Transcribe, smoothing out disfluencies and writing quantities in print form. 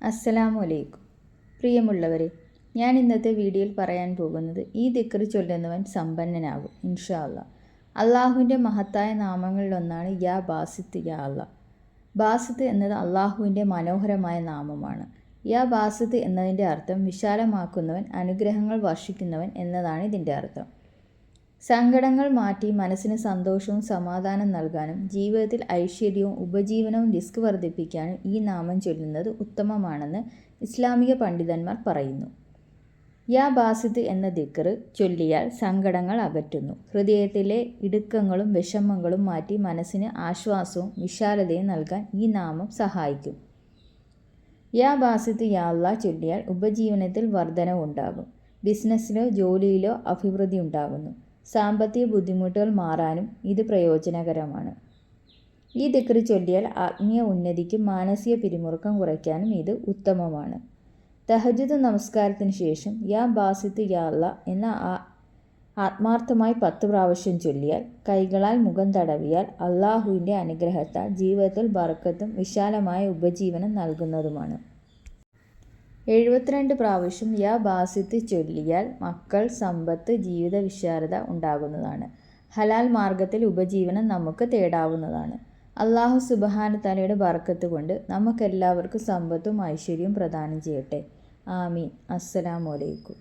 അസ്സലാമു അലൈക്കും. പ്രിയമുള്ളവരെ, ഞാൻ ഇന്നത്തെ വീഡിയോയിൽ പറയാൻ പോകുന്നത് ഈ ദിക്ർ ചൊല്ലുന്നവൻ സമ്പന്നനാകും ഇൻഷാ അല്ലാ. അള്ളാഹുവിൻ്റെ മഹത്തായ നാമങ്ങളിലൊന്നാണ് യാ ബാസിത്ത് യാ അല്ലാ. ബാസിത്ത് എന്നത് അള്ളാഹുവിൻ്റെ മനോഹരമായ നാമമാണ്. യാ ബാസിത്ത് എന്നതിൻ്റെ അർത്ഥം വിശാലമാക്കുന്നവൻ, അനുഗ്രഹങ്ങൾ വർഷിക്കുന്നവൻ എന്നതാണ് ഇതിൻ്റെ അർത്ഥം. സങ്കടങ്ങൾ മാറ്റി മനസ്സിന് സന്തോഷവും സമാധാനം നൽകാനും ജീവിതത്തിൽ ഐശ്വര്യവും ഉപജീവനവും റിസ്ക് വർദ്ധിപ്പിക്കാനും ഈ നാമം ചൊല്ലുന്നത് ഉത്തമമാണെന്ന് ഇസ്ലാമിക പണ്ഡിതന്മാർ പറയുന്നു. യാ ബാസിത്ത് എന്ന ദിക്ർ ചൊല്ലിയാൽ സങ്കടങ്ങൾ അകറ്റുന്നു. ഹൃദയത്തിലെ ഇടുക്കങ്ങളും വിഷമങ്ങളും മാറ്റി മനസ്സിന് ആശ്വാസവും വിശാലതയും നൽകാൻ ഈ നാമം സഹായിക്കും. യാ ബാസിത്ത് യാ അല്ലാ ചൊല്ലിയാൽ ഉപജീവനത്തിൽ വർധനവുണ്ടാകും. ബിസിനസ്സിലോ ജോലിയിലോ അഭിവൃദ്ധി ഉണ്ടാകുന്നു. സാമ്പത്തിക ബുദ്ധിമുട്ടുകൾ മാറാനും ഇത് പ്രയോജനകരമാണ്. ഈ ദിക്ർ ചൊല്ലിയാൽ ആത്മീയ ഉന്നതിക്കും മാനസിക പിരിമുറുക്കം കുറയ്ക്കാനും ഇത് ഉത്തമമാണ്. തഹജ്ജുദ് നമസ്കാരത്തിന് ശേഷം യാ ബാസിത്ത് യാ അല്ലാ എന്ന ആത്മാർത്ഥമായി 10 പ്രാവശ്യം ചൊല്ലിയാൽ, കൈകളാൽ മുഖം തടവിയാൽ അള്ളാഹുവിൻ്റെ അനുഗ്രഹത്താൽ ജീവിതത്തിൽ ബർക്കത്തും വിശാലമായ ഉപജീവനം നൽകുന്നതുമാണ്. 72 പ്രാവശ്യം യാ ബാസിത്ത് ചൊല്ലിയാൽ മക്കൾ, സമ്പത്ത്, ജീവിത വിശാലത ഉണ്ടാകുന്നതാണ്. ഹലാൽ മാർഗത്തിൽ ഉപജീവനം നമുക്ക് തേടാവുന്നതാണ്. അള്ളാഹു സുബ്ഹാനഹു തആലയുടെ ബർക്കത്ത് കൊണ്ട് നമുക്കെല്ലാവർക്കും സമ്പത്തും ഐശ്വര്യവും പ്രദാനം ചെയ്യട്ടെ. ആമീൻ. അസ്സലാമു അലൈക്കും.